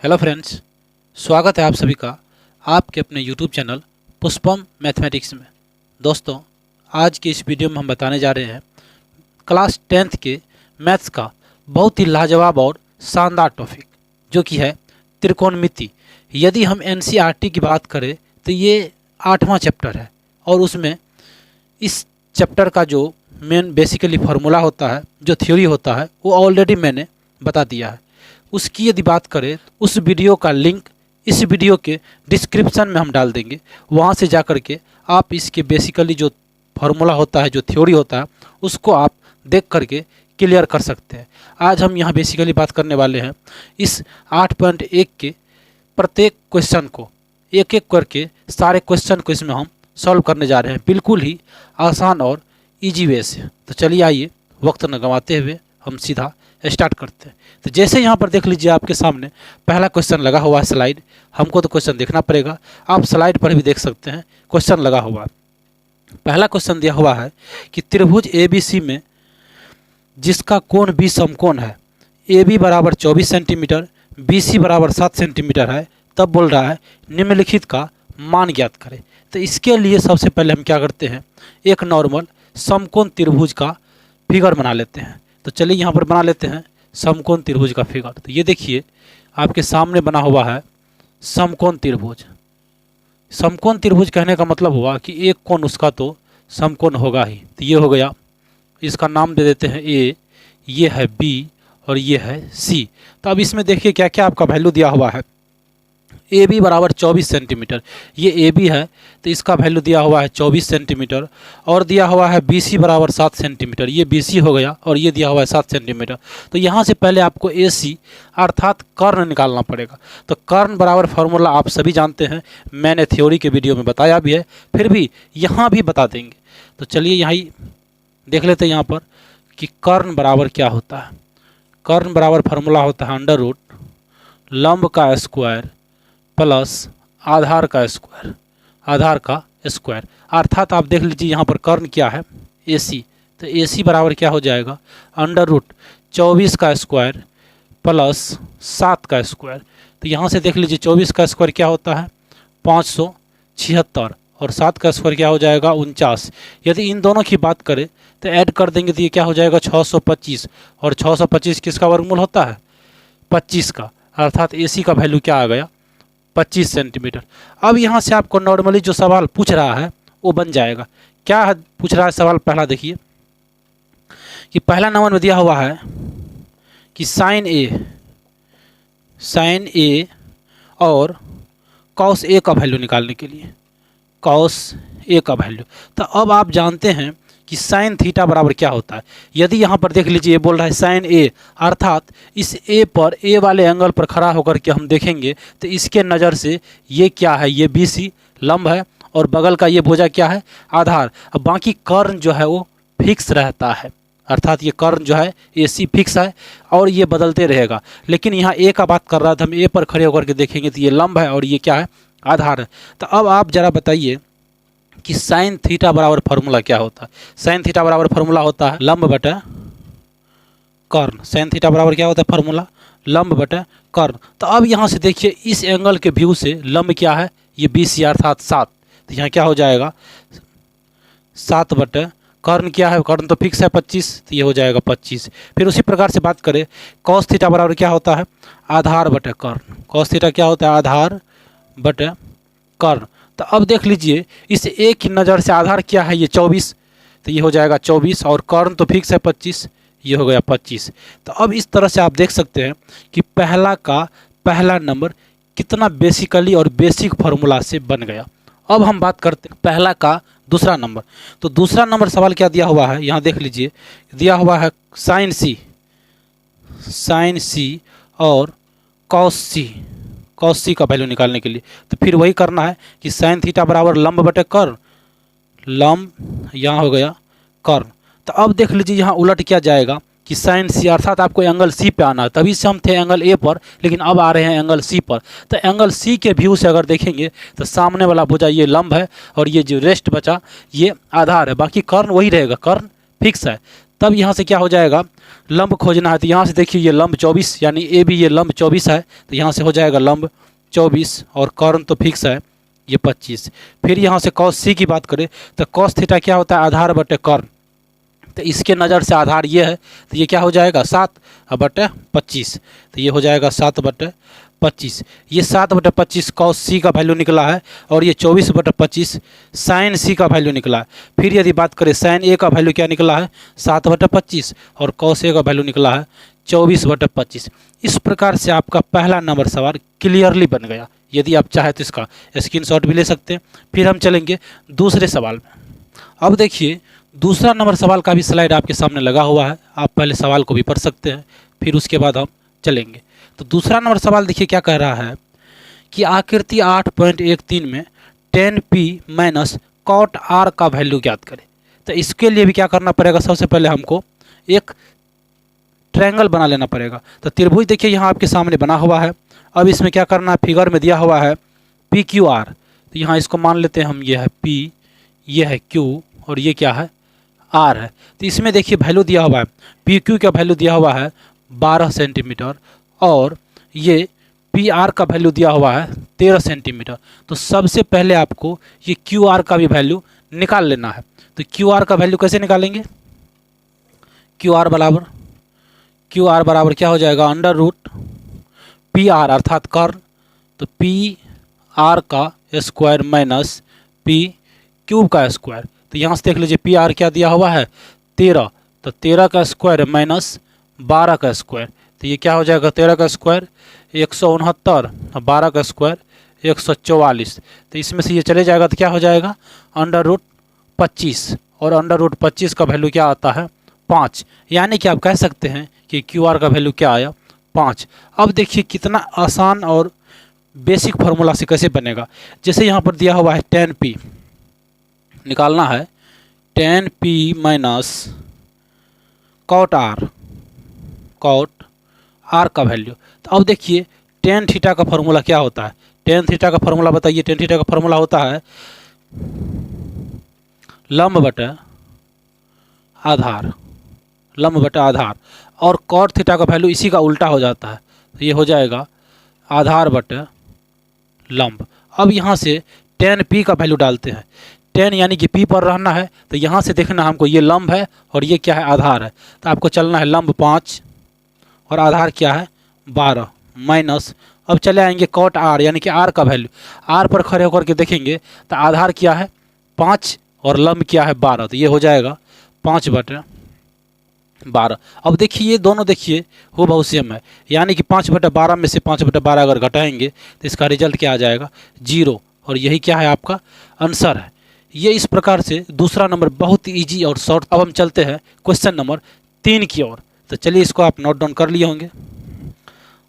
Hello friends, स्वागत है आप सभी का आपके अपने यूट्यूब चैनल पुष्पम मैथमेटिक्स में। दोस्तों, आज की इस वीडियो में हम बताने जा रहे हैं क्लास 10th के मैथ्स का बहुत ही लाजवाब और शानदार टॉपिक, जो कि है त्रिकोणमिति। यदि हम एनसीईआरटी की बात करें तो ये 8वां चैप्टर है और उसमें इस चैप्टर का जो मेन बेसिकली फार्मूला होता है, जो थ्योरी होता है, वो ऑलरेडी मैंने बता दिया है। उसकी यदि बात करें तो उस वीडियो का लिंक इस वीडियो के डिस्क्रिप्शन में हम डाल देंगे। वहाँ से जा कर के आप इसके बेसिकली जो फार्मूला होता है, जो थ्योरी होता है, उसको आप देख करके क्लियर कर सकते हैं। आज हम यहाँ बेसिकली बात करने वाले हैं इस 8.1 के प्रत्येक क्वेश्चन को, एक एक करके सारे क्वेश्चन को इसमें हम सॉल्व करने जा रहे हैं, बिल्कुल ही आसान और ईजी वे से। तो चलिए आइए वक्त न गंवाते हुए हम सीधा स्टार्ट करते हैं। तो जैसे यहाँ पर देख लीजिए, आपके सामने पहला क्वेश्चन लगा हुआ है स्लाइड। हमको तो क्वेश्चन देखना पड़ेगा, आप स्लाइड पर भी देख सकते हैं, क्वेश्चन लगा हुआ है। पहला क्वेश्चन दिया हुआ है कि त्रिभुज ABC में जिसका कोण B समकोण है, AB बराबर 24 सेंटीमीटर, BC बराबर 7 सेंटीमीटर है, तब बोल रहा है निम्नलिखित का मान ज्ञात करें। तो इसके लिए सबसे पहले हम क्या करते हैं, एक नॉर्मल समकोण त्रिभुज का फिगर बना लेते हैं। तो चलिए यहाँ पर बना लेते हैं समकोण त्रिभुज का फिगर। तो ये देखिए आपके सामने बना हुआ है समकोण त्रिभुज। समकोण त्रिभुज कहने का मतलब हुआ कि एक कोण उसका तो समकोण होगा ही। तो ये हो गया, इसका नाम दे देते हैं A, ये है B और ये है C। तो अब इसमें देखिए क्या क्या आपका वैल्यू दिया हुआ है। AB बराबर 24 सेंटीमीटर, ये AB है तो इसका वैल्यू दिया हुआ है 24 सेंटीमीटर, और दिया हुआ है BC बराबर 7 सेंटीमीटर, ये BC हो गया और ये दिया हुआ है 7 सेंटीमीटर। तो यहाँ से पहले आपको AC अर्थात कर्ण निकालना पड़ेगा। तो कर्ण बराबर फार्मूला आप सभी जानते हैं, मैंने थ्योरी के वीडियो में बताया भी है, फिर भी यहाँ भी बता देंगे। तो चलिए यहाँ ही देख लेते हैं यहाँ पर कि कर्ण बराबर क्या होता है। कर्ण बराबर फार्मूला होता है अंडर रूट लंब का स्क्वायर प्लस आधार का स्क्वायर, आधार का स्क्वायर। अर्थात आप देख लीजिए यहाँ पर कर्ण क्या है, AC। तो AC बराबर क्या हो जाएगा, अंडर रूट 24 का स्क्वायर प्लस 7 का स्क्वायर। तो यहाँ से देख लीजिए 24 का स्क्वायर क्या होता है 576, और 7 का स्क्वायर क्या हो जाएगा 49। यदि इन दोनों की बात करें तो ऐड कर देंगे तो ये क्या हो जाएगा 625, और 625 किसका वर्गमूल होता है 25 का। अर्थात AC का वैल्यू क्या आ गया 25 सेंटीमीटर। अब यहाँ से आपको नॉर्मली जो सवाल पूछ रहा है वो बन जाएगा। क्या है पूछ रहा है सवाल, पहला देखिए कि पहला नंबर में दिया हुआ है कि साइन A और कॉस A का वैल्यू निकालने के लिए, कॉस A का वैल्यू। तो अब आप जानते हैं कि साइन थीटा बराबर क्या होता है। यदि यहाँ पर देख लीजिए बोल रहा है साइन A, अर्थात इस A पर A वाले एंगल पर खड़ा होकर के हम देखेंगे तो इसके नज़र से ये क्या है, ये BC लंब है और बगल का ये भुजा क्या है आधार। अब बाकी कर्ण जो है वो फिक्स रहता है, अर्थात ये कर्ण जो है AC फिक्स है और ये बदलते रहेगा। लेकिन यहाँ A का बात कर रहा था, हम A पर खड़े होकर के देखेंगे तो ये लंब है और ये क्या है आधार है। तो अब आप ज़रा बताइए कि साइन थीटा बराबर फार्मूला क्या होता है। साइन थीटा बराबर फार्मूला होता है लंब बटा कर्ण। साइन थीटा बराबर क्या होता है फार्मूला, लंब बटा कर्ण। तो अब यहाँ से देखिए इस एंगल के व्यू से लंब क्या है ये BC अर्थात 7। तो यहाँ क्या हो जाएगा 7 बटा कर्ण क्या है, कर्ण तो फिक्स है 25, तो ये हो जाएगा 25। फिर उसी प्रकार से बात करें कॉस थीटा बराबर क्या होता है आधार बटा कर्ण। कॉस थीटा क्या होता है आधार बटा कर्ण। तो अब देख लीजिए इस एक की नज़र से आधार क्या है ये 24, तो ये हो जाएगा 24, और कर्ण तो फिक्स है 25, ये हो गया 25। तो अब इस तरह से आप देख सकते हैं कि पहला का पहला नंबर कितना बेसिकली और बेसिक फार्मूला से बन गया। अब हम बात करते हैं पहला का दूसरा नंबर। तो दूसरा नंबर सवाल क्या दिया हुआ है, यहाँ देख लीजिए दिया हुआ है साइन C और कॉस C का वैल्यू निकालने के लिए। तो फिर वही करना है कि साइन थीटा बराबर लंब बटे कर्ण, लंब यहाँ हो गया कर्ण। तो अब देख लीजिए यहाँ उलट क्या जाएगा कि साइन C, अर्थात आपको एंगल C पे आना है। तभी से हम थे एंगल A पर, लेकिन अब आ रहे हैं एंगल C पर। तो एंगल C के व्यू से अगर देखेंगे तो सामने वाला भुजा ये लंब है और ये जो रेस्ट बचा ये आधार है, बाकी कर्ण वही रहेगा, कर्ण फिक्स है। तब यहाँ से क्या हो जाएगा, लंब खोजना है। तो यहाँ से देखिए ये लंब 24 यानी ए भी ये लंब 24 है, तो यहाँ से हो जाएगा लंब 24 और कर्ण तो फिक्स है ये 25। फिर यहाँ से कॉस सी की बात करें तो कॉस थीटा क्या होता है, आधार बटे कर्ण। तो इसके नज़र से आधार ये है, तो ये क्या हो जाएगा 7/25। तो ये हो जाएगा 7/25। ये 7/25 कॉस सी का वैल्यू निकला है और ये 24/25 साइन सी का वैल्यू निकला है। फिर यदि बात करें साइन ए का वैल्यू क्या निकला है 7/25 और कॉस ए का वैल्यू निकला है 24/25। इस प्रकार से आपका पहला नंबर सवाल क्लियरली बन गया। यदि आप चाहें तो इसका स्क्रीनशॉट भी ले सकते हैं। फिर हम चलेंगे दूसरे सवाल में। अब देखिए दूसरा नंबर सवाल का भी स्लाइड आपके सामने लगा हुआ है, आप पहले सवाल को भी पढ़ सकते हैं, फिर उसके बाद हम चलेंगे। तो दूसरा नंबर सवाल देखिए क्या कह रहा है कि आकृति 8.13 में tan p minus cot r का वैल्यू ज्ञात करें। तो इसके लिए भी क्या करना पड़ेगा, सबसे पहले हमको एक ट्रायंगल बना लेना पड़ेगा। तो त्रिभुज देखिए यहाँ आपके सामने बना हुआ है। अब इसमें क्या करना है, फिगर में दिया हुआ है पी क्यू आर। तो यहाँ इसको मान लेते हैं हम, ये है पी, ये है क्यू और ये क्या है आर है। तो इसमें देखिए वैल्यू दिया हुआ है, पी क्यू का वैल्यू दिया हुआ है 12 सेंटीमीटर और ये पी आर का वैल्यू दिया हुआ है 13 सेंटीमीटर। तो सबसे पहले आपको ये क्यू आर का भी वैल्यू निकाल लेना है। तो क्यू आर का वैल्यू कैसे निकालेंगे, क्यू आर बराबर क्या हो जाएगा, अंडर रूट पी आर अर्थात कर्ण, तो पी आर का स्क्वायर माइनस पी क्यूब का स्क्वायर। तो यहाँ से देख लीजिए पी आर क्या दिया हुआ है 13, तो 13 का स्क्वायर माइनस 12 का स्क्वायर। तो ये क्या हो जाएगा 13 का स्क्वायर 169 और 12 का स्क्वायर 144। तो इसमें से ये चले जाएगा तो क्या हो जाएगा अंडर रूट 25 और अंडर रूट 25 का वैल्यू क्या आता है 5। यानी कि आप कह सकते हैं कि क्यू आर का वैल्यू क्या आया 5। अब देखिए कितना आसान और बेसिक फार्मूला से कैसे बनेगा। जैसे यहाँ पर दिया हुआ है tan p, निकालना है tan p minus cot r का वैल्यू। तो अब देखिए tan थीटा का फार्मूला क्या होता है, tan थीटा का फार्मूला बताइए। tan थीटा का फार्मूला होता है लंब बटे आधार और cot थीटा का वैल्यू इसी का उल्टा हो जाता है, तो ये हो जाएगा आधार बटे लंब। अब यहाँ से tan p का वैल्यू डालते हैं, tan यानी कि p पर रहना है, तो यहाँ से देखना हमको ये लंब है और ये क्या है आधार है। तो आपको चलना है लंब 5 और आधार क्या है 12 माइनस। अब चले आएंगे cot r यानी कि r का वैल्यू, r पर खड़े होकर के देखेंगे तो आधार क्या है 5 और लंब क्या है 12, तो ये हो जाएगा 5/12। अब देखिए ये दोनों देखिए हो बहुत सेम है, यानी कि 5/12 में से 5/12 अगर घटाएंगे तो इसका रिजल्ट क्या आ जाएगा 0 और यही क्या है आपका आंसर है। ये इस प्रकार से दूसरा नंबर बहुत ही ईजी और शॉर्ट। अब हम चलते हैं क्वेश्चन नंबर 3 की ओर। तो चलिए इसको आप नोट डाउन कर लिए होंगे।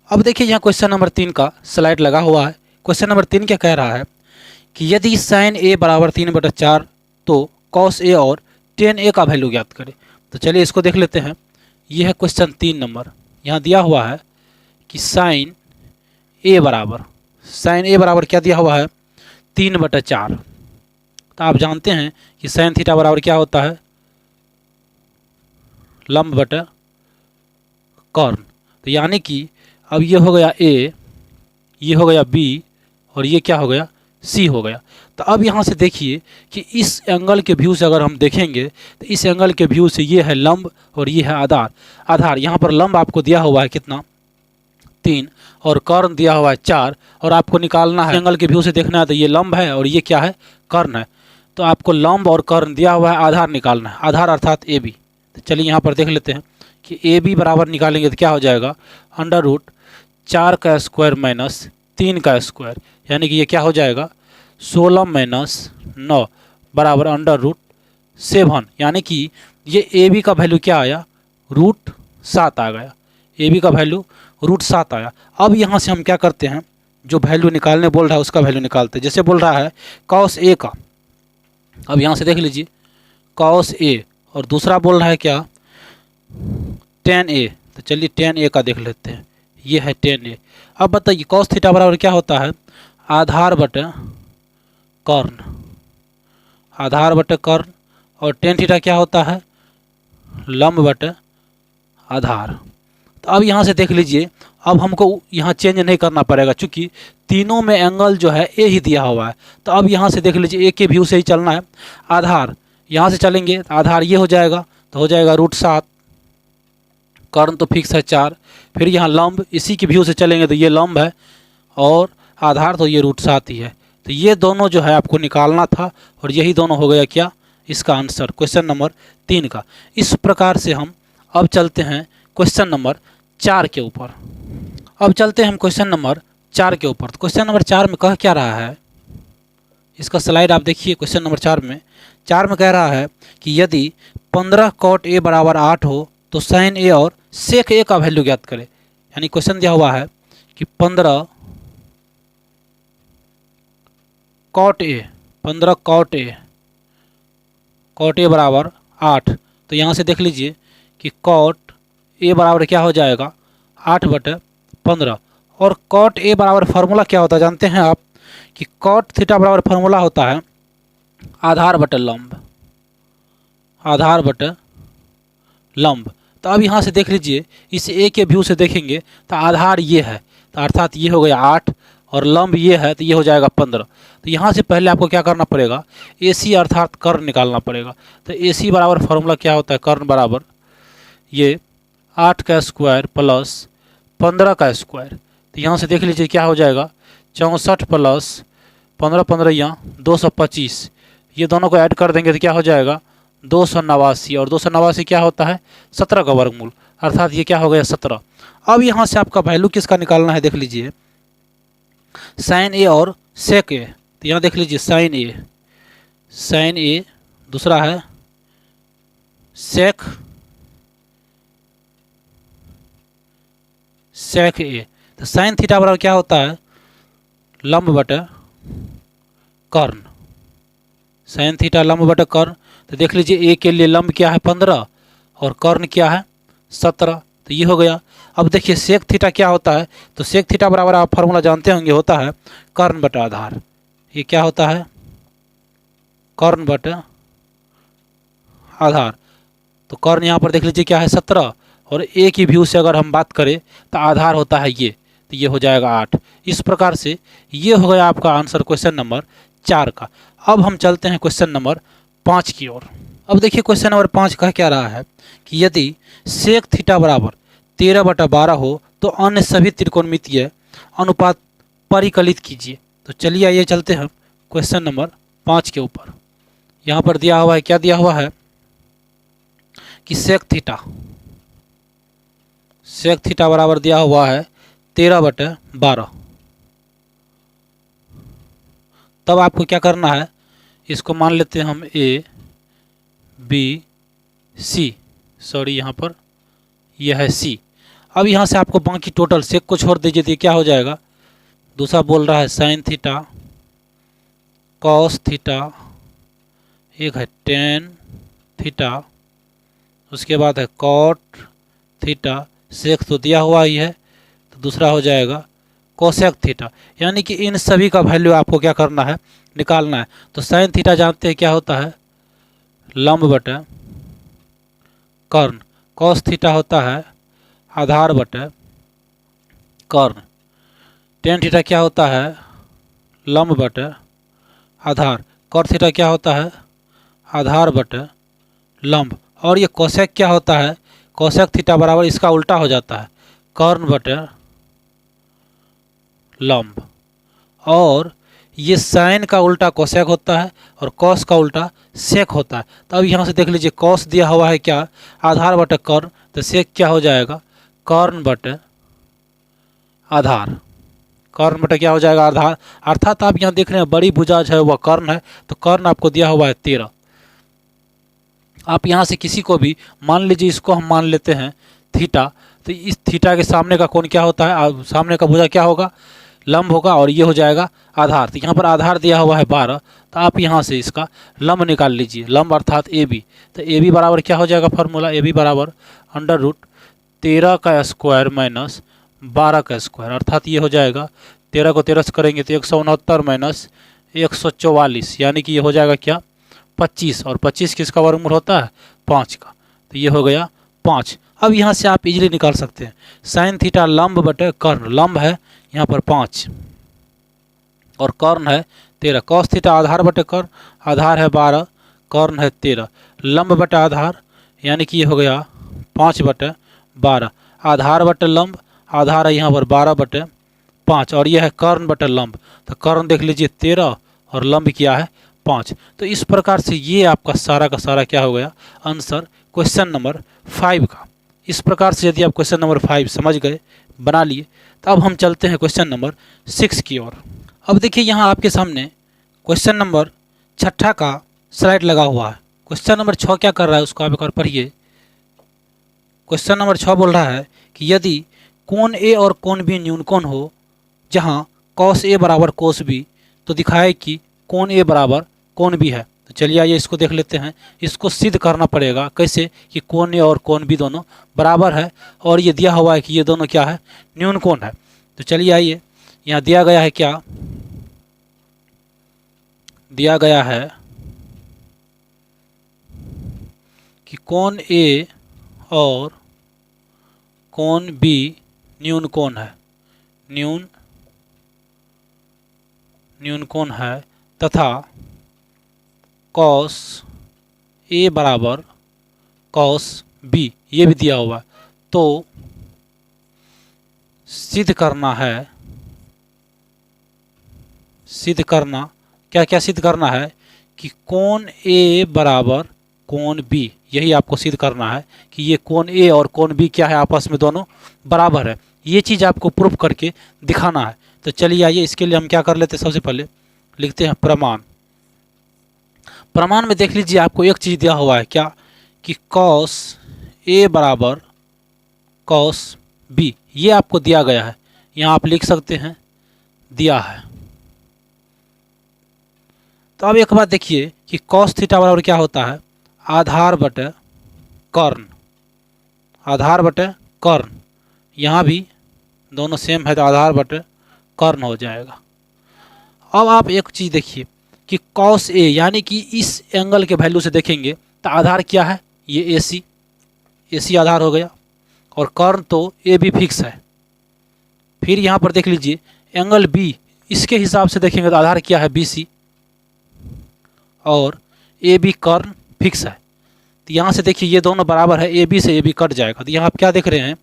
अब देखिए यहाँ क्वेश्चन नंबर 3 का स्लाइड लगा हुआ है। क्वेश्चन नंबर 3 क्या कह रहा है कि यदि साइन ए बराबर 3/4 तो कॉस ए और tan ए का वैल्यू ज्ञात करें। तो चलिए इसको देख लेते हैं। यह है क्वेश्चन 3 नंबर। यहाँ दिया हुआ है कि साइन ए बराबर क्या दिया हुआ है 3/4। तो आप जानते हैं कि साइन थीटा बराबर क्या होता है लंब बटे कर्ण। तो यानी कि अब ये हो गया ए, ये हो गया बी और ये क्या हो गया सी हो गया। तो अब यहाँ से देखिए कि इस एंगल के व्यू से अगर हम देखेंगे तो इस एंगल के व्यू से ये है लंब और ये है आधार। यहाँ पर लंब आपको दिया हुआ है कितना 3 और कर्ण दिया हुआ है 4 और आपको निकालना है एंगल के व्यू से देखना है तो ये लंब है और ये क्या है कर्ण है। तो आपको लंब और कर्ण दिया हुआ है, आधार निकालना है, आधार अर्थात ए बी। तो चलिए यहाँ पर देख लेते हैं कि ए बी बराबर निकालेंगे तो क्या हो जाएगा अंडर रूट 4 का स्क्वायर माइनस 3 का स्क्वायर, यानी कि ये क्या हो जाएगा 16 माइनस 9 बराबर अंडर रूट 7। यानी कि ये ए बी का वैल्यू क्या आया √7 आ गया, ए बी का वैल्यू √7 आया। अब यहाँ से हम क्या करते हैं, जो वैल्यू निकालने बोल रहा है उसका वैल्यू निकालते हैं। जैसे बोल रहा है कॉस ए का, अब यहाँ से देख लीजिए कॉस ए और दूसरा बोल रहा है क्या tan ए। तो चलिए tan ए का देख लेते हैं, ये है tan ए। अब बताइए कॉस थीटा बराबर क्या होता है आधार बटे कर्ण और tan थीटा क्या होता है लंब बटे आधार। तो अब यहाँ से देख लीजिए, अब हमको यहाँ चेंज नहीं करना पड़ेगा क्योंकि तीनों में एंगल जो है ए ही दिया हुआ है। तो अब यहाँ से देख लीजिए ए के व्यू से ही चलना है। आधार यहाँ से चलेंगे तो आधार ये हो जाएगा, तो हो जाएगा √7। कर्ण तो फिक्स है 4। फिर यहाँ लंब इसी के व्यू से चलेंगे तो ये लंब है और आधार तो ये √7 ही है। तो ये दोनों जो है आपको निकालना था और यही दोनों हो गया क्या इसका आंसर क्वेश्चन नंबर 3 का। इस प्रकार से हम अब चलते हैं क्वेश्चन नंबर 4 के ऊपर। अब चलते हैं हम क्वेश्चन नंबर 4 के ऊपर। तो क्वेश्चन नंबर 4 में कह क्या रहा है, इसका स्लाइड आप देखिए। क्वेश्चन नंबर 4 में कह रहा है कि यदि 15 cot A बराबर 8 हो तो sin A और sec A का वैल्यू ज्ञात करें। यानी क्वेश्चन दिया हुआ है कि 15 cot A बराबर 8। तो यहाँ से देख लीजिए कि cot A बराबर क्या हो जाएगा 8/15। और cot A बराबर फार्मूला क्या होता है जानते हैं आप कि cot थीटा बराबर फार्मूला होता है आधार बटे लंब। तो अब यहाँ से देख लीजिए, इस ए के व्यू से देखेंगे तो आधार ये है, तो अर्थात ये हो गया 8 और लंब ये है तो ये हो जाएगा 15। तो यहाँ से पहले आपको क्या करना पड़ेगा, AC अर्थात कर्ण निकालना पड़ेगा। तो AC बराबर फार्मूला क्या होता है, कर्ण बराबर ये 8 का स्क्वायर प्लस 15 का स्क्वायर। तो यहाँ से देख लीजिए क्या हो जाएगा 64 प्लस 15 15 यहाँ 225। ये दोनों को ऐड कर देंगे तो क्या हो जाएगा 289। और 289 क्या होता है 17 का वर्गमूल, अर्थात ये क्या हो गया 17। अब यहाँ से आपका वैल्यू किसका निकालना है, देख लीजिए sin A और sec A। तो यहाँ देख लीजिए sin A दूसरा है sec A। तो sin थीटा बराबर क्या होता है लंब बटे कर्ण, sin थीटा लंब बटे कर्ण। तो देख लीजिए A के लिए लंब क्या है 15 और कर्ण क्या है 17। तो ये हो गया। अब देखिए sec थीटा क्या होता है, तो sec थीटा बराबर आप फार्मूला जानते होंगे, होता है कर्ण बटे आधार। ये क्या होता है कर्ण बटे आधार। तो कर्ण यहाँ पर देख लीजिए क्या है 17 और A की व्यू से अगर हम बात करें तो आधार होता है ये, तो ये हो जाएगा 8। इस प्रकार से ये हो गया आपका आंसर क्वेश्चन नंबर 4 का। अब हम चलते हैं क्वेश्चन नंबर 5 की ओर। अब देखिए क्वेश्चन नंबर 5 कह क्या रहा है कि यदि sec थीटा बराबर 13/12 हो तो अन्य सभी त्रिकोणमितीय अनुपात परिकलित कीजिए। तो चलिए आइए चलते हैं क्वेश्चन नंबर 5 के ऊपर। यहाँ पर दिया हुआ है, क्या दिया हुआ है कि sec थीटा बराबर दिया हुआ है 13/12। तब आपको क्या करना है, इसको मान लेते हैं हम A B C, सॉरी यहाँ पर यह है C। अब यहाँ से आपको बाकी टोटल सेक को छोड़ दीजिए तो क्या हो जाएगा, दूसरा बोल रहा है sin थीटा cos थीटा, एक है tan थीटा, उसके बाद है cot थीटा, सेक तो दिया हुआ ही है, तो दूसरा हो जाएगा कोसेक थीटा। यानी कि इन सभी का वैल्यू आपको क्या करना है, निकालना है। तो sin थीटा जानते हैं क्या होता है लंब बटे कर्ण, cos थीटा होता है आधार बटे कर्ण, tan थीटा क्या होता है लंब बटे आधार, cot थीटा क्या होता है आधार बटे लंब। और ये कोसेक क्या होता है, कोसेक थीटा बराबर इसका उल्टा हो जाता है कर्ण बटे लंब। और ये साइन का उल्टा कोसेक होता है और कॉस का उल्टा सेक होता है। तो अब यहाँ से देख लीजिए कॉस दिया हुआ है क्या आधार बटे कर्ण, तो सेक क्या हो जाएगा कर्ण बटे आधार, कर्ण बटे क्या हो जाएगा आधार। अर्थात आप यहाँ देख रहे हैं बड़ी भुजा है वह कर्ण है, तो कर्ण आपको दिया हुआ है 13। आप यहाँ से किसी को भी मान लीजिए, इसको हम मान लेते हैं थीटा, तो इस थीटा के सामने का कोण क्या होता है, सामने का भुजा क्या होगा लंब होगा, और ये हो जाएगा आधार। तो यहाँ पर आधार दिया हुआ है 12, तो आप यहाँ से इसका लंब निकाल लीजिए, लंब अर्थात AB। तो AB बराबर क्या हो जाएगा फार्मूला, AB बराबर √13 का स्क्वायर माइनस 12 का स्क्वायर, अर्थात ये हो जाएगा 13 को 13 से करेंगे तो 169 माइनस 144, यानी कि ये हो जाएगा क्या 25। और 25 किसका वर्गमूल होता है 5 का। तो ये हो गया 5। अब यहाँ से आप इजीली निकाल सकते हैं साइन थीटा लंब बटे कर्ण, लंब है यहाँ पर 5 और कर्ण है 13, कॉस थीटा आधार बटे कर्ण, आधार है 12, कर्ण है 13, लंब बटे आधार यानी कि ये हो गया 5 बटे 12, आधार बटे लंब, आधार है यहाँ पर 12 बटे 5 और यह है कर्ण बटे लंब, तो कर्ण देख लीजिए 13 और लंब क्या है 5। तो इस प्रकार से ये आपका सारा का सारा क्या हो गया आंसर क्वेश्चन नंबर 5 का। इस प्रकार से यदि आप क्वेश्चन नंबर 5 समझ गए, बना लिए, तो अब हम चलते हैं क्वेश्चन नंबर 6 की ओर। अब देखिए यहाँ आपके सामने क्वेश्चन नंबर 6 का स्लाइड लगा हुआ है। क्वेश्चन नंबर 6 क्या कर रहा है उसको आप एक बार पढ़िए। क्वेश्चन नंबर 6 बोल रहा है कि यदि कोण ए और कोण बी न्यून कोण हो जहाँ कॉस ए बराबर कोस बी, तो दिखाए कि कोण ए बराबर कोण बी है। तो चलिए आइए इसको देख लेते हैं। इसको सिद्ध करना पड़ेगा कैसे कि कोण ए और कोण बी दोनों बराबर है और ये दिया हुआ है कि ये दोनों क्या है न्यून कोण है। तो चलिए आइए, यहाँ दिया गया है क्या, दिया गया है कि कोण ए और कोण बी न्यून कोण है, न्यून कोण है तथा कॉस ए बराबर कॉस बी ये भी दिया हुआ है। तो सिद्ध करना है, सिद्ध करना क्या क्या सिद्ध करना है कि कोण ए बराबर कोण बी, यही आपको सिद्ध करना है कि ये कोण ए और कोण बी क्या है आपस में दोनों बराबर है। ये चीज़ आपको प्रूफ करके दिखाना है। तो चलिए आइए इसके लिए हम क्या कर लेते हैं, सबसे पहले लिखते हैं प्रमाण। प्रमाण में देख लीजिए आपको एक चीज़ दिया हुआ है क्या कि कॉस ए बराबर कॉस बी, ये आपको दिया गया है। यहाँ आप लिख सकते हैं दिया है। तो अब एक बात देखिए कि कॉस थीटा बराबर क्या होता है आधार बटे कर्ण, आधार बटे कर्ण, यहाँ भी दोनों सेम है तो आधार बटे कर्ण हो जाएगा। अब आप एक चीज़ देखिए कि कॉस ए यानी कि इस एंगल के वैल्यू से देखेंगे तो आधार क्या है ये AC, AC आधार हो गया और कर्ण तो ए बी फिक्स है। फिर यहाँ पर देख लीजिए एंगल B, इसके हिसाब से देखेंगे तो आधार क्या है BC और AB कर्ण फिक्स है। तो यहाँ से देखिए ये दोनों बराबर है, AB से AB कट जाएगा। तो यहाँ आप क्या देख रहे हैं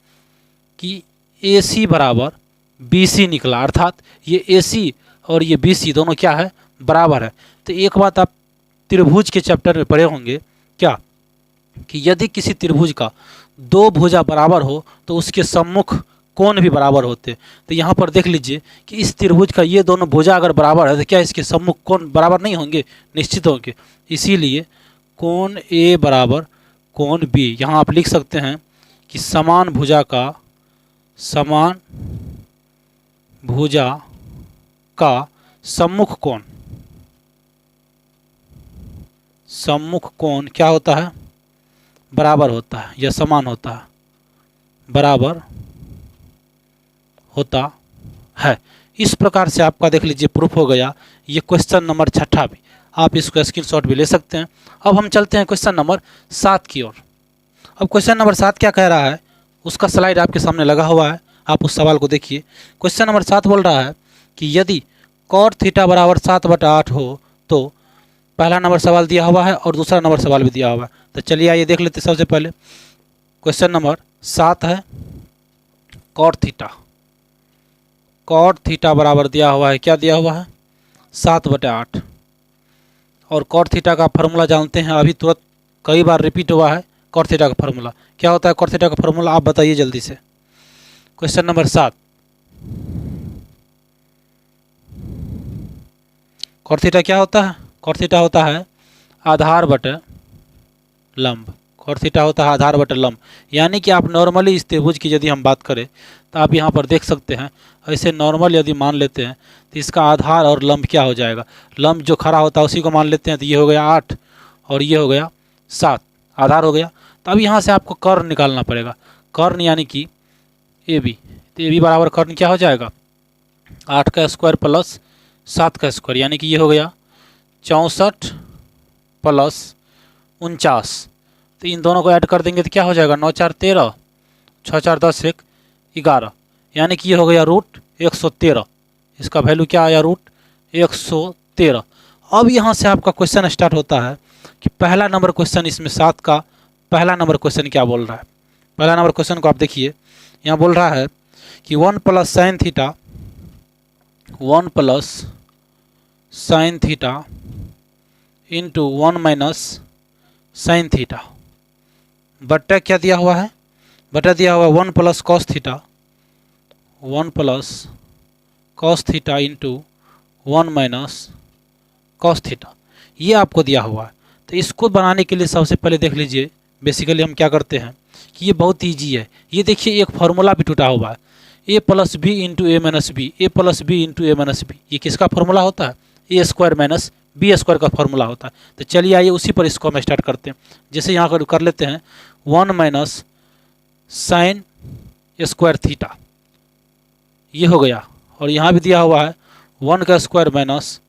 कि AC बराबर BC निकला, अर्थात ये AC और ये BC दोनों क्या है बराबर है। तो एक बात आप त्रिभुज के चैप्टर में पढ़े होंगे क्या कि यदि किसी त्रिभुज का दो भुजा बराबर हो तो उसके सम्मुख कोण भी बराबर होते। तो यहाँ पर देख लीजिए कि इस त्रिभुज का ये दोनों भुजा अगर बराबर है तो क्या इसके सम्मुख कोण बराबर नहीं होंगे, निश्चित होंगे। इसीलिए कोण ए बराबर कोण बी, यहाँ आप लिख सकते हैं कि समान भुजा का सम्मुख कोण क्या होता है बराबर होता है या समान होता है, बराबर होता है। इस प्रकार से आपका देख लीजिए प्रूफ हो गया। ये क्वेश्चन नंबर 6 भी, आप इसको स्क्रीनशॉट भी ले सकते हैं। अब हम चलते हैं क्वेश्चन नंबर 7 की ओर। अब क्वेश्चन नंबर 7 क्या कह रहा है उसका स्लाइड आपके सामने लगा हुआ है, आप उस सवाल को देखिए। क्वेश्चन नंबर 7 बोल रहा है कि यदि कॉट थीटा बराबर 7/8 हो तो पहला नंबर सवाल दिया हुआ है और दूसरा नंबर सवाल भी दिया हुआ है। तो चलिए आइए देख लेते हैं। सबसे पहले क्वेश्चन नंबर 7 है कॉट थीटा बराबर दिया हुआ है, क्या दिया हुआ है 7/8 और कॉट थीटा का फार्मूला जानते हैं, अभी तुरंत कई बार रिपीट हुआ है। कॉट थीटा का फार्मूला क्या होता है, कॉट थीटा का फार्मूला आप बताइए जल्दी से। क्वेश्चन नंबर 7 कॉट थीटा क्या होता है, कॉट थीटा होता है आधार बटे लंब, कॉट थीटा होता है आधार बटे लंब। यानी कि आप नॉर्मली इस त्रिभुज की यदि हम बात करें तो आप यहाँ पर देख सकते हैं, ऐसे नॉर्मल यदि मान लेते हैं तो इसका आधार और लंब क्या हो जाएगा, लंब जो खड़ा होता है उसी को मान लेते हैं। तो ये हो गया 8 और ये हो गया 7, आधार हो गया। तो अब यहाँ से आपको कर्ण निकालना पड़ेगा, कर्ण यानी कि AB। तो AB बराबर कर्ण क्या हो जाएगा 8 का स्क्वायर प्लस 7 का स्क्वायर, यानी कि ये हो गया 64 प्लस 49 तो इन दोनों को ऐड कर देंगे तो क्या हो जाएगा, 9 4 13, 6 4 10 1 11, यानी कि ये हो गया रूट 113। इसका वैल्यू क्या आया, रूट 113। अब यहाँ से आपका क्वेश्चन स्टार्ट होता है कि पहला नंबर क्वेश्चन इसमें 7 का पहला नंबर क्वेश्चन क्या बोल रहा है। पहला नंबर क्वेश्चन को आप देखिए, यहाँ बोल रहा है कि 1 plus sine theta, 1 plus sine theta into 1 minus sine theta बट्टा क्या दिया हुआ है, बटा दिया हुआ है 1 plus cos theta, 1 plus cos theta into 1 minus cos theta, ये आपको दिया हुआ है। तो इसको बनाने के लिए सबसे पहले देख लीजिए, बेसिकली हम क्या करते हैं कि ये बहुत ईजी है। ये देखिए एक फार्मूला भी टूटा हुआ है, ए प्लस बी इंटू ए माइनस बी, ए प्लस बी इंटू ए माइनस बी, ये किसका फार्मूला होता है, ए स्क्वायर माइनस बी स्क्वायर का फार्मूला होता है। तो चलिए आइए उसी पर इसको हम स्टार्ट करते हैं। जैसे यहाँ कर लेते हैं 1 माइनस साइन स्क्वायर थीटा, ये हो गया, और यहाँ भी दिया हुआ है 1 का square minus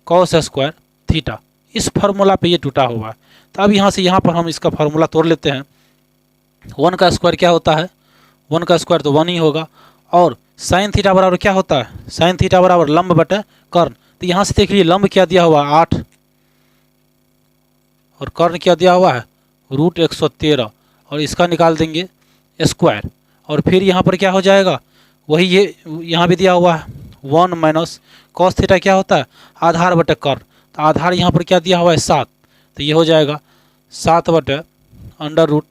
cos square theta, इस फार्मूला पे ये टूटा हुआ है। तो अब यहाँ से यहाँ पर हम इसका फार्मूला तोड़ लेते हैं। 1 का स्क्वायर क्या होता है, 1 का स्क्वायर तो 1 ही होगा, और साइन थीटा बराबर क्या होता है, साइन थीटा बराबर लंब बटे कर्ण। तो यहाँ से देख लीजिए लंब क्या दिया हुआ है 8, और कर्ण क्या दिया हुआ है रूट 113, और इसका निकाल देंगे स्क्वायर, और फिर यहाँ पर क्या हो जाएगा, वही ये यहाँ भी दिया हुआ है 1 माइनस कॉस थीटा क्या होता है आधार बटे कर्ण। तो आधार यहाँ पर क्या दिया हुआ है 7, तो ये हो जाएगा 7 बटे अंडर रूट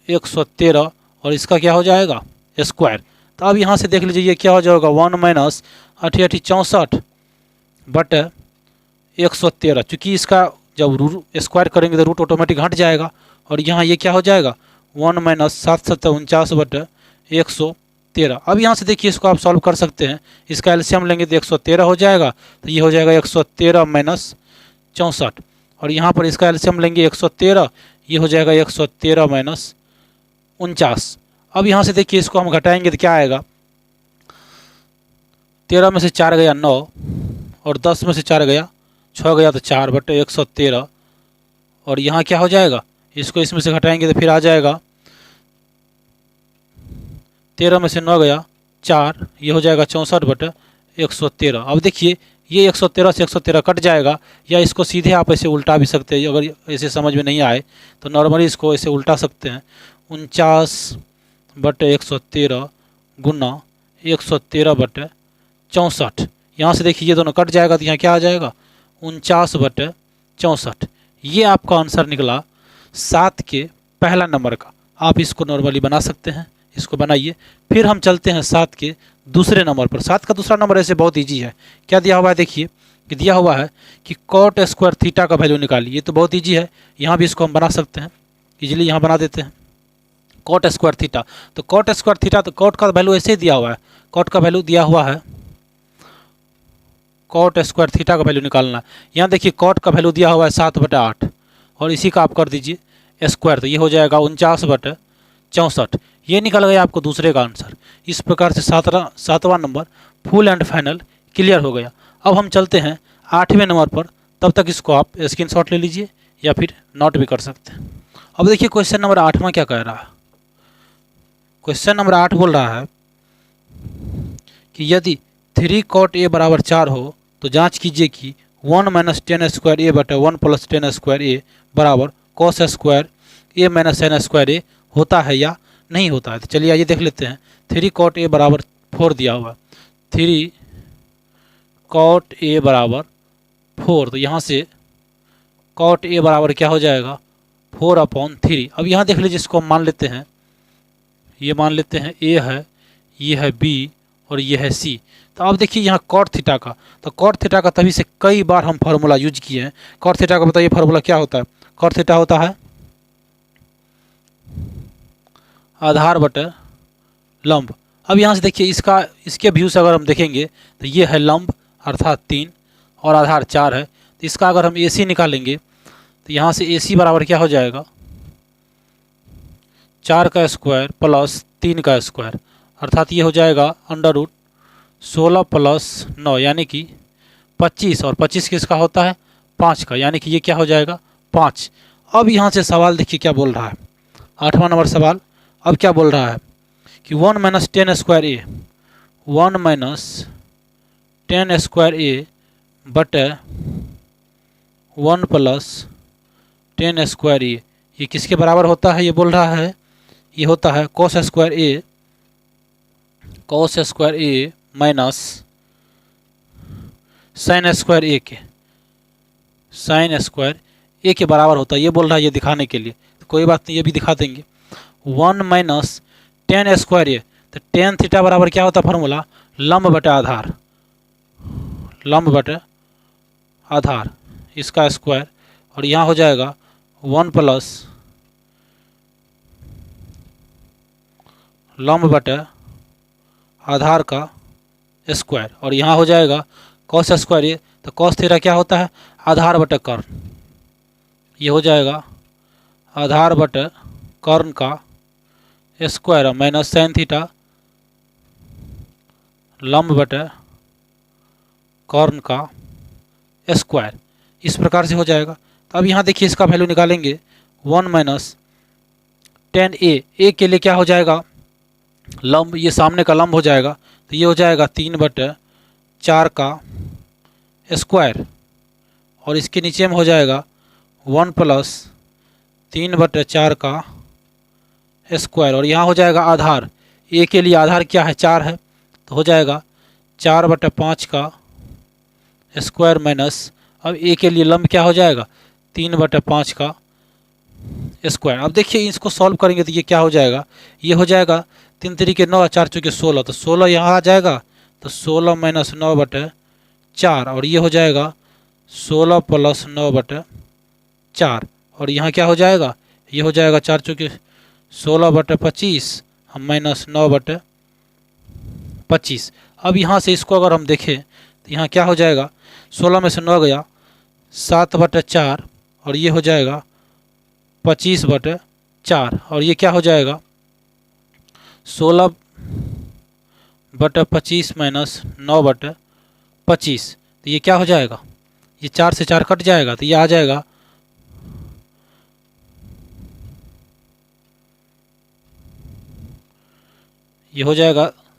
113, और इसका क्या हो जाएगा स्क्वायर। तो अब यहाँ से देख लीजिए ये क्या हो जाएगा 1 माइनस 8 8 64 बटे 113, चूँकि इसका जब रूट स्क्वायर करेंगे तो रूट ऑटोमेटिक हट जाएगा, और यहाँ ये क्या हो जाएगा 1 माइनस 7 7 49 बटे 113। अब यहाँ से देखिए इसको आप सॉल्व कर सकते हैं, इसका एलसीएम लेंगे तो 113 हो जाएगा, तो ये हो जाएगा 113 माइनस 64, और यहाँ पर इसका एलसीएम लेंगे 113, ये हो जाएगा 113 माइनस 49। अब यहाँ से देखिए इसको हम घटाएंगे तो क्या आएगा, 13 में से 4 गया 9, और 10 में से 4 गया 6 गया तो 4 बटे 113, और यहाँ क्या हो जाएगा, इसको इसमें से घटाएंगे तो फिर आ जाएगा 13 में से 9 गया 4, ये हो जाएगा 64 बटे 113। अब देखिए ये 113 से 113 कट जाएगा, या इसको सीधे आप ऐसे उल्टा भी सकते हैं, अगर ऐसे समझ में नहीं आए तो नॉर्मली इसको ऐसे उल्टा सकते हैं, 49 बटे 113 गुना 113 बटे 64। यहाँ से देखिए ये दोनों कट जाएगा तो यहाँ क्या आ जाएगा 49 बटे 64। ये आपका आंसर निकला 7 के पहला नंबर का। आप इसको नॉर्मली बना सकते हैं, इसको बनाइए। फिर हम चलते हैं 7 के दूसरे नंबर पर। 7 का दूसरा नंबर ऐसे बहुत ईजी है। क्या दिया हुआ है देखिए कि दिया हुआ है कि कॉट स्क्वायर थीटा का वैल्यू निकालिए। ये तो बहुत ईजी है, यहाँ भी इसको हम बना सकते हैं, इजीली यहाँ बना देते हैं कॉट स्क्वायर थीटा। तो कॉट स्क्वायर थीटा, तो कॉट का वैल्यू ऐसे ही दिया हुआ है, कॉट का वैल्यू दिया हुआ है, कॉट स्क्वायर थीटा का वैल्यू निकालना है। यहाँ देखिए कॉट का वैल्यू दिया हुआ है 7 बटे 8, और इसी का आप कर दीजिए स्क्वायर, तो ये हो जाएगा 49 बटे 64। ये निकल गया आपको दूसरे का आंसर। इस प्रकार से 7वां number full and final clear हो गया। अब हम चलते हैं 8वें नंबर पर, तब तक इसको आप स्क्रीनशॉट ले लीजिए या फिर नोट भी कर सकते हैं। अब देखिए क्वेश्चन नंबर 8वां क्या कह रहा है। क्वेश्चन नंबर 8 बोल रहा है कि यदि 3 cot a बराबर 4 हो तो जांच कीजिए कि 1 माइनस 10 स्क्वायर ए बटे 1 प्लस 10 स्क्वायर ए बराबर कॉस स्क्वायर ए माइनस साइन स्क्वायर ए होता है या नहीं होता है। तो चलिए आइए देख लेते हैं। 3 cot a बराबर 4 दिया हुआ, 3 cot a बराबर 4, तो यहाँ से cot a बराबर क्या हो जाएगा 4/3। अब यहाँ देख लीजिए, इसको हम मान लेते हैं, ये मान लेते हैं a है, ये है b और ये है c। तो अब देखिए यहाँ कॉट थीटा का, तो कॉट थीटा का तभी से कई बार हम फार्मूला यूज किए हैं। कॉट थीटा का बताइए फार्मूला क्या होता है। कॉट थीटा होता है आधार बटे लंब। अब यहाँ से देखिए इसके व्यू से अगर हम देखेंगे तो ये है लंब अर्थात 3 और आधार 4 है। तो इसका अगर हम AC निकालेंगे तो यहाँ से AC बराबर क्या हो जाएगा 4 का स्क्वायर प्लस 3 का स्क्वायर, अर्थात ये हो जाएगा अंडर रूट 16 प्लस 9 यानी कि 25, और 25 किसका होता है 5 का, यानी कि ये क्या हो जाएगा 5। अब यहाँ से सवाल देखिए क्या बोल रहा है, 8वां नंबर सवाल। अब क्या बोल रहा है कि 1 माइनस 10 स्क्वायर ए, 1 माइनस 10 स्क्वायर ए बटे 1 प्लस 10 स्क्वायर ए, ये किसके बराबर होता है? ये बोल रहा है ये होता है कॉस स्क्वायर ए माइनस साइन स्क्वायर ए के, साइन स्क्वायर ए के बराबर होता है, ये बोल रहा है ये दिखाने के लिए। तो कोई बात नहीं, ये भी दिखा देंगे। 1 माइनस 10 स्क्वायर ए, तो टेन थीटा बराबर क्या होता है फार्मूला? लंब बटे आधार, लंब बटे आधार इसका स्क्वायर, और यहाँ हो जाएगा 1 प्लस लंब बटे आधार का स्क्वायर, और यहाँ हो जाएगा कॉस स्क्वायर ए, तो कॉस थीटा क्या होता है? आधार बटे कर्ण, ये हो जाएगा आधार बटे कर्ण का स्क्वायर माइनस साइन थीटा लंब बटे कर्ण का स्क्वायर, इस प्रकार से हो जाएगा। तो अब यहाँ देखिए इसका वैल्यू निकालेंगे, 1 माइनस 10 ए के लिए क्या हो जाएगा? लंब, ये सामने का लंब हो जाएगा, तो ये हो जाएगा 3/4 का स्क्वायर, और इसके नीचे में हो जाएगा 1 प्लस 3/4 का स्क्वायर, और यहाँ हो जाएगा आधार, ए के लिए आधार क्या है? 4 है, तो हो जाएगा 4/5 का स्क्वायर माइनस, अब ए के लिए लंब क्या हो जाएगा? 3/5 का स्क्वायर। अब देखिए इसको सॉल्व करेंगे तो ये क्या हो जाएगा? ये हो जाएगा 3 तरीके 9, 4 चौके 16, तो 16 यहाँ आ जाएगा, तो 16 माइनस 9/4, और ये हो जाएगा 16 प्लस 9/4, और यहाँ क्या हो जाएगा? ये हो जाएगा 4 चौके 16/25 माइनस 9/25। अब यहाँ से इसको अगर हम देखें तो यहाँ क्या हो जाएगा? 16 में से 9 गया, 7/4, और ये हो जाएगा 25/4, और ये क्या हो जाएगा? 16/25 माइनस 9/25, तो ये क्या हो जाएगा? ये 4 से 4 कट जाएगा, तो ये आ जाएगा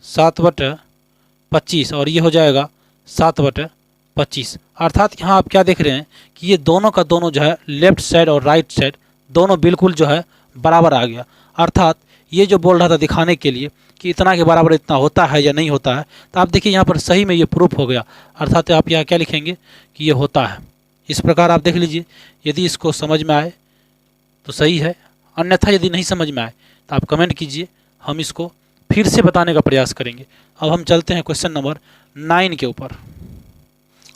7/25, और ये हो जाएगा 7/25। अर्थात यहाँ आप क्या देख रहे हैं कि ये दोनों का दोनों जो है लेफ्ट साइड और राइट साइड दोनों बिल्कुल जो है बराबर आ गया। अर्थात ये जो बोल रहा था दिखाने के लिए कि इतना के बराबर इतना होता है या नहीं होता है, तो आप देखिए यहाँ पर सही में ये प्रूफ हो गया। अर्थात आप यहाँ क्या लिखेंगे कि ये होता है। इस प्रकार आप देख लीजिए, यदि इसको समझ में आए तो सही है, अन्यथा यदि नहीं समझ में आए तो आप कमेंट कीजिए, हम इसको फिर से बताने का प्रयास करेंगे। अब हम चलते हैं क्वेश्चन नंबर 9 के ऊपर।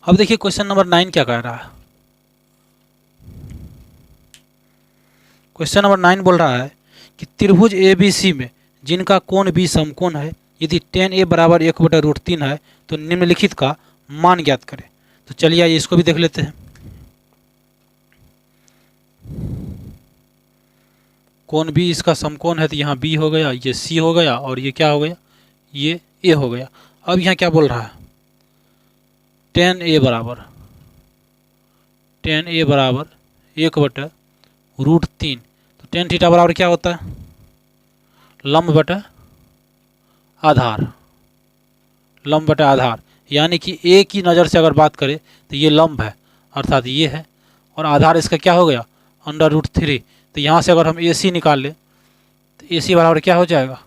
अब देखिए क्वेश्चन नंबर 9 क्या कह रहा है। क्वेश्चन नंबर 9 बोल रहा है कि त्रिभुज ABC में जिनका कोण B समकोण है, यदि tan A बराबर 1/√3 है तो निम्नलिखित का मान ज्ञात करें। तो चलिए आइए इसको भी देख लेते हैं। कोण B इसका समकोण है, तो यहाँ B हो गया, ये C हो गया, और ये क्या हो गया? ये A हो गया। अब यहाँ क्या बोल रहा है? tan A बराबर 1/√3, तो tan थीटा बराबर क्या होता है? लंब बटे आधार, लंब बटे आधार, यानी कि A की नज़र से अगर बात करें तो ये लंब है, अर्थात ये है, और आधार इसका क्या हो गया? √3। तो यहाँ से अगर हम AC निकाल लें तो AC बराबर क्या हो जाएगा?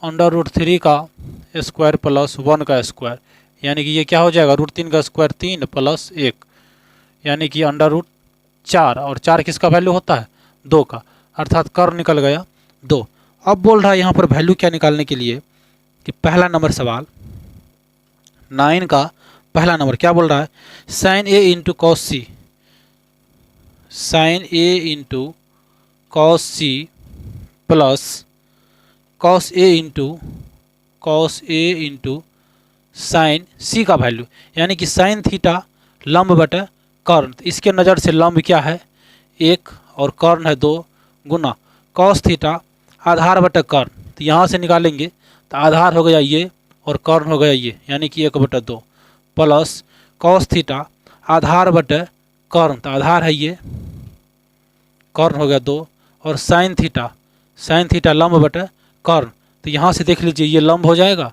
√3 का स्क्वायर प्लस 1 का स्क्वायर, यानी कि ये क्या हो जाएगा? √3 का स्क्वायर 3 प्लस 1, यानी कि √4, और 4 किसका वैल्यू होता है? 2 का, अर्थात कर्व निकल गया 2। अब बोल रहा है यहाँ पर वैल्यू क्या निकालने के लिए कि पहला नंबर सवाल 9 का पहला नंबर क्या बोल रहा है? Sine A into cos C, sine A into cos C plus cos A into sine C का वैल्यू, यानी कि साइन थीटा लंब बटे कर्ण, इसके नज़र से लंब क्या है? 1 और कर्ण है 2 गुना कॉस थीटा आधार बटे कर्ण, तो यहाँ से निकालेंगे तो आधार हो गया ये और कर्ण हो गया ये, यानी कि 1/2 प्लस कॉस थीटा आधार बटे कर्ण, तो आधार है ये कॉर्न हो गया 2, और साइन थीटा लंब बटे कॉर्न, तो यहाँ से देख लीजिए ये लंब हो जाएगा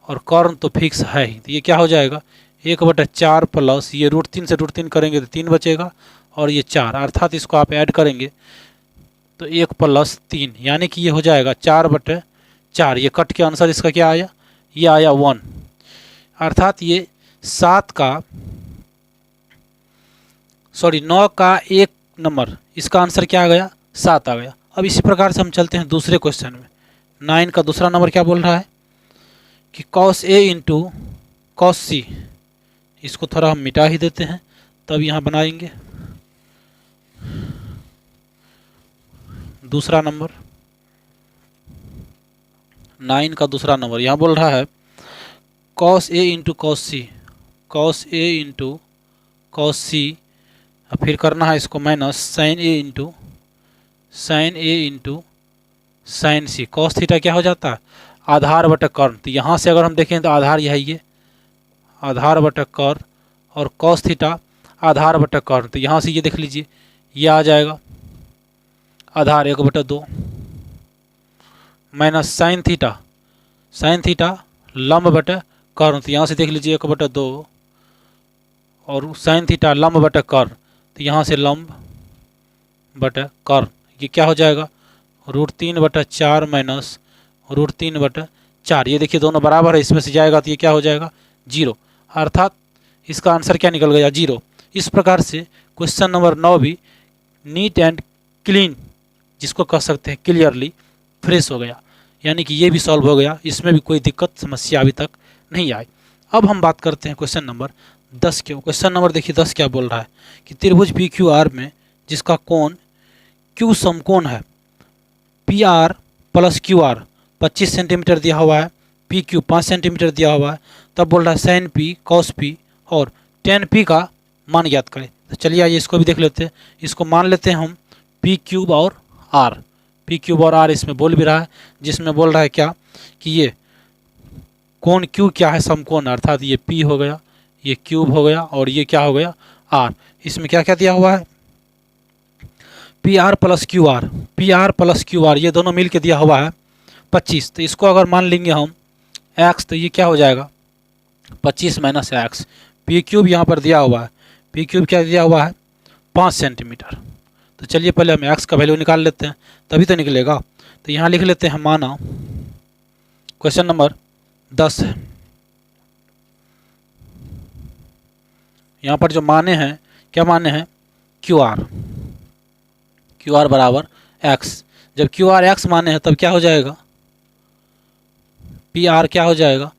और कॉर्न तो फिक्स है ही, तो ये क्या हो जाएगा 1/4 प्लस ये √3 से √3 करेंगे तो 3 बचेगा, और ये 4, अर्थात इसको आप ऐड करेंगे तो 1 + 3, यानी कि ये हो जाएगा 4/4। ये कट के आंसर इसका क्या आया, ये आया 1, अर्थात ये 9 का 1 नंबर, इसका आंसर क्या आ गया 7 आ गया। अब इसी प्रकार से हम चलते हैं दूसरे क्वेश्चन में। 9 का दूसरा नंबर क्या बोल रहा है कि cos A × cos C, इसको थोड़ा हम मिटा ही देते हैं तब यहाँ बनाएंगे। दूसरा नंबर 9 का दूसरा नंबर यहाँ बोल रहा है cos A × cos C, फिर करना है इसको minus sin A × sin C। cos theta क्या हो जाता है आधार बटा कर्ण, तो यहाँ से अगर हम देखें तो आधार यह है, ये आधार बटा कर्ण, और cos थीटा आधार बटा कर्ण, तो यहाँ से ये देख लीजिए ये आ जाएगा आधार 1/2 माइनस sin थीटा लंब बटा कर्ण, तो यहाँ से देख लीजिए 1/2, और sin थीटा लंब बटा कर्ण, तो यहाँ से लंब बटा कर्ण, ये क्या हो जाएगा √3/4 माइनस √3/4। ये देखिए दोनों बराबर है, इसमें से जाएगा तो ये क्या हो जाएगा 0, अर्थात इसका आंसर क्या निकल गया 0। इस प्रकार से क्वेश्चन नंबर 9 भी नीट एंड क्लीन, जिसको कह सकते हैं क्लियरली फ्रेश हो गया, यानी कि ये भी सॉल्व हो गया, इसमें भी कोई दिक्कत समस्या अभी तक नहीं आई। अब हम बात करते हैं क्वेश्चन नंबर 10 के। क्वेश्चन नंबर देखिए 10 क्या बोल रहा है कि त्रिभुज PQR में जिसका कोण Q समकोण है, PR + QR 25 सेंटीमीटर दिया हुआ है, PQ 5 सेंटीमीटर दिया हुआ है, तब बोल रहा है sin P cos P और tan P का मान ज्ञात करें। तो चलिए आइए इसको भी देख लेते हैं। इसको मान लेते हैं हम P³ और R, P³ और R इसमें बोल भी रहा है, जिसमें बोल रहा है क्या कि ये कोण Q क्या है समकोण, अर्थात ये P हो गया, ये क्यूब हो गया, और ये क्या हो गया R। इसमें क्या क्या दिया हुआ है PR + QR, ये दोनों मिल के दिया हुआ है 25, तो इसको अगर मान लेंगे हम x, तो ये क्या हो जाएगा 25 - x। P³ यहाँ पर दिया हुआ है, P³ क्या दिया हुआ है 5 सेंटीमीटर। तो चलिए पहले हम x का वैल्यू निकाल लेते हैं, तभी तो निकलेगा। तो यहाँ लिख लेते हैं माना क्वेश्चन नंबर 10 है, यहाँ पर जो माने हैं क्या माने हैं QR बराबर x। जब QR x माने हैं तब क्या हो जाएगा PR क्या हो जाएगा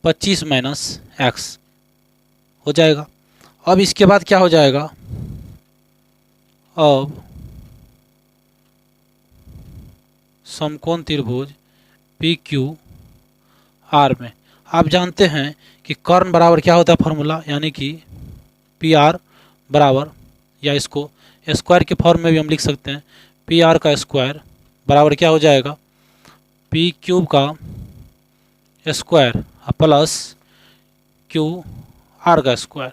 25 - x हो जाएगा। अब इसके बाद क्या हो जाएगा, अब समकोण त्रिभुज PQR में आप जानते हैं कि कर्ण बराबर क्या होता है फॉर्मूला, यानी कि PR बराबर, या इसको स्क्वायर के फॉर्म में भी हम लिख सकते हैं, PR का स्क्वायर बराबर क्या हो जाएगा P³ का स्क्वायर प्लस QR का स्क्वायर।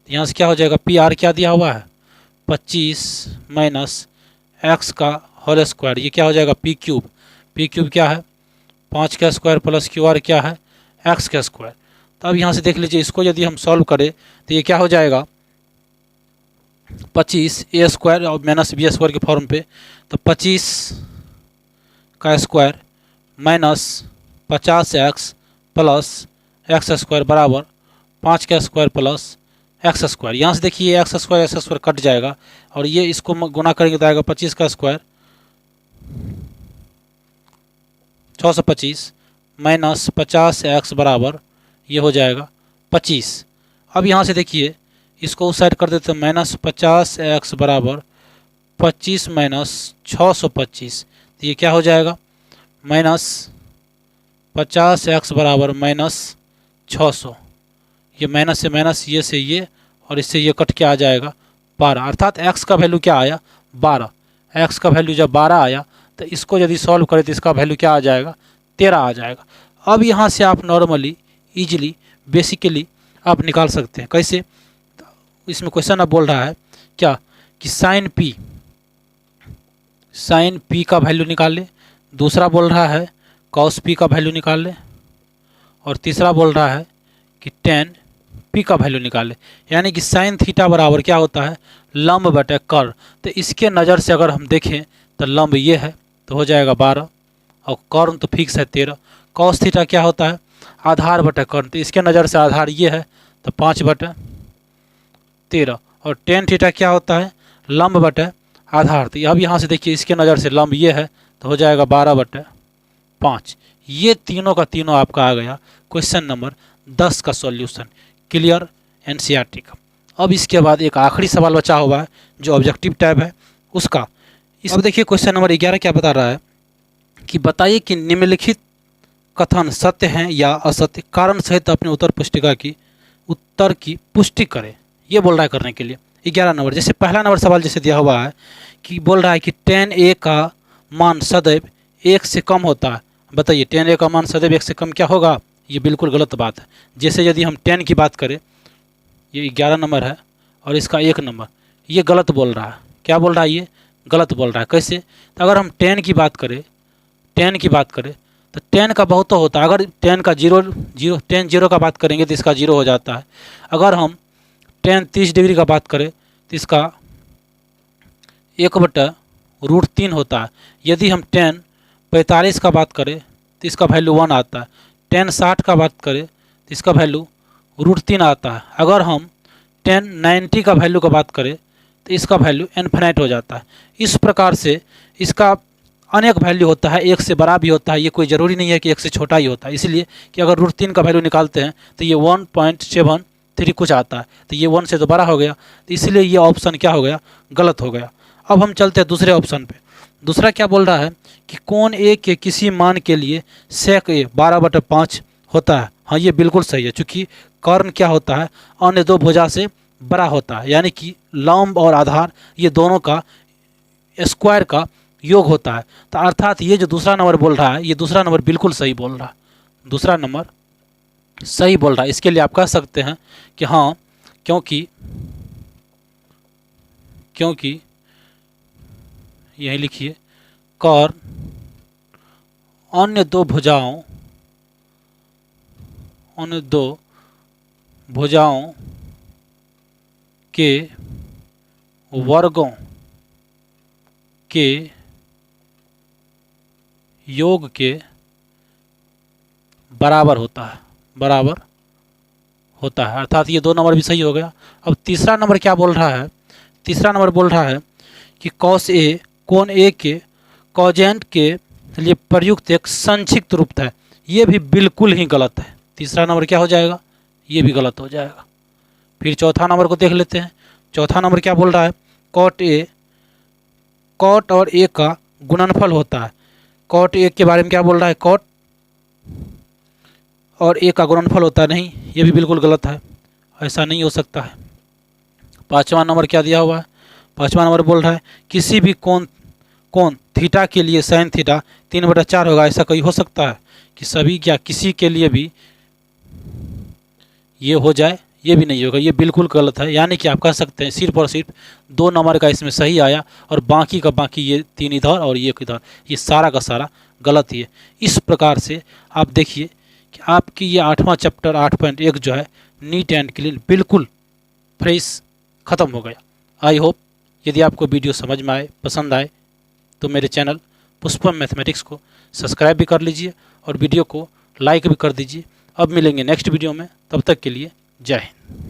यहाँ से क्या हो जाएगा PR क्या दिया हुआ है 25 - x का होल स्क्वायर, ये क्या हो जाएगा P³ क्या है 5 का स्क्वायर प्लस QR क्या है x का स्क्वायर। तो अब यहाँ से देख लीजिए, इसको यदि हम सॉल्व करें तो ये क्या हो जाएगा 25 A² और -B² के फॉर्म पे, तो 25 का square minus 50x plus x² बराबर 5 का स्क्वायर प्लस x²। यहाँ से देखिए x² कट जाएगा, और ये इसको गुना करेंगे तो आएगा 25 का स्क्वायर 625 माइनस 50x बराबर ये हो जाएगा 25। अब यहाँ से देखिए इसको उस साइड कर देते हैं, -50x बराबर 25 - 625, तो ये क्या हो जाएगा -50x बराबर -600, ये माइनस से माइनस, ये से ये, और इससे ये कट के आ जाएगा 12, अर्थात x का वैल्यू क्या आया 12। x का वैल्यू जब 12 आया तो इसको यदि सॉल्व करें तो इसका वैल्यू क्या आ जाएगा 13 आ जाएगा। अब यहाँ से आप नॉर्मली ईजिली बेसिकली आप निकाल सकते हैं। कैसे, इसमें क्वेश्चन अब बोल रहा है क्या कि sin P साइन पी का वैल्यू निकाल ले, दूसरा बोल रहा है कॉस पी का वैल्यू निकाल ले, और तीसरा बोल रहा है कि टेन पी का वैल्यू निकाल ले। यानी कि साइन थीटा बराबर क्या होता है, लंब बटे कर्ण। तो इसके नज़र से अगर हम देखें तो लंब ये है तो हो जाएगा 12, और कर्ण तो फिक्स है 13। कॉस थीटा क्या होता है, आधार बटे कर्ण, तो इसके नज़र से आधार ये है तो 5/13। और टेन थीटा क्या होता है, लंब बटे आधार, तो अब यहाँ से देखिए इसके नज़र से लंब ये है तो हो जाएगा 12/5। ये तीनों का तीनों आपका आ गया क्वेश्चन नंबर 10 का सॉल्यूशन। क्लियर एनसीईआरटी का। अब इसके बाद एक आखिरी सवाल बचा हुआ है जो ऑब्जेक्टिव टाइप है उसका। अब देखिए क्वेश्चन नंबर 11 क्या बता रहा है कि बताइए कि निम्नलिखित कथन सत्य हैं या असत्य, कारण सहित अपने उत्तर की पुष्टि करें। ये बोल रहा है करने के लिए 11 नंबर। जैसे पहला नंबर सवाल जैसे दिया हुआ है कि बोल रहा है कि tan a का मान सदैव 1 से कम होता है। बताइए tan a का मान सदैव 1 से कम क्या होगा, ये बिल्कुल गलत बात है। जैसे यदि हम tan की बात करें, ये 11 नंबर है और इसका 1 नंबर, ये गलत बोल रहा है। क्या बोल रहा है, ये गलत बोल रहा है। कैसे, तो अगर हम tan की बात करें तो tan का बहुत होता है। अगर tan का tan 0 का बात करेंगे तो इसका 0 हो जाता है। अगर हम tan 30 डिग्री का बात करें तो इसका 1/√3 होता है। यदि हम tan 45 का बात करें तो इसका वैल्यू 1 आता है। tan 60 का बात करें तो इसका वैल्यू √3 आता है। अगर हम tan 90 का वैल्यू का बात करें तो इसका वैल्यू इन्फिनाइट हो जाता है। इस प्रकार से इसका अनेक वैल्यू होता है, 1 से बड़ा भी होता है, ये कोई ज़रूरी नहीं है कि 1 से छोटा ही होता है। इसलिए कि अगर √3 का वैल्यू निकालते हैं तो ये 1.73 कुछ आता है, तो ये 1 से तो बड़ा हो गया, तो इसलिए ये ऑप्शन क्या हो गया, गलत हो गया। अब हम चलते हैं दूसरे ऑप्शन पे। दूसरा क्या बोल रहा है कि कोण ए के किसी मान के लिए sec a 12/5 होता है। हाँ, ये बिल्कुल सही है, चूँकि कर्ण क्या होता है, अन्य दो भुजा से बड़ा होता है। यानी कि लंब और आधार ये दोनों का स्क्वायर का योग होता है। तो अर्थात ये जो दूसरा नंबर बोल रहा है, ये दूसरा नंबर बिल्कुल सही बोल रहा है, दूसरा नंबर सही बोल रहा है। इसके लिए आप कह सकते हैं कि हाँ, क्योंकि यही लिखिए, कर्ण अन्य दो भुजाओं के वर्गों के योग के बराबर होता है, अर्थात ये 2 नंबर भी सही हो गया। अब तीसरा नंबर क्या बोल रहा है, तीसरा नंबर बोल रहा है कि cos a कोण a के कॉजेंट के लिए प्रयुक्त एक संक्षिप्त रूप है। ये भी बिल्कुल ही गलत है। तीसरा नंबर क्या हो जाएगा, ये भी गलत हो जाएगा। फिर चौथा नंबर को देख लेते हैं। चौथा नंबर क्या बोल रहा है, कॉट और a का गुणनफल होता है। कॉट a के बारे में क्या बोल रहा है, कॉट और a का गुणनफल होता है। नहीं, ये भी बिल्कुल गलत है, ऐसा नहीं हो सकता है। पाँचवा नंबर क्या दिया हुआ है, पाँचवा नंबर बोल रहा है किसी भी कोण थीटा के लिए साइन थीटा 3/4 होगा। ऐसा कोई हो सकता है कि सभी क्या किसी के लिए भी ये हो जाए, ये भी नहीं होगा, ये बिल्कुल गलत है। यानी कि आप कह सकते हैं सिर्फ और सिर्फ 2 नंबर का इसमें सही आया और बाकी का बाकी, ये 3 इधर और ये इधर, ये सारा का सारा गलत ही है। इस प्रकार से आप देखिए कि आपकी ये 8वां चैप्टर 8.1 जो है नीट एंड क्लीन बिल्कुल फ्रेश ख़त्म हो गया। आई होप यदि आपको वीडियो समझ में आए, पसंद आए, तो मेरे चैनल पुष्पम मैथमेटिक्स को सब्सक्राइब भी कर लीजिए और वीडियो को लाइक भी कर दीजिए। अब मिलेंगे नेक्स्ट वीडियो में, तब तक के लिए जय हिंद।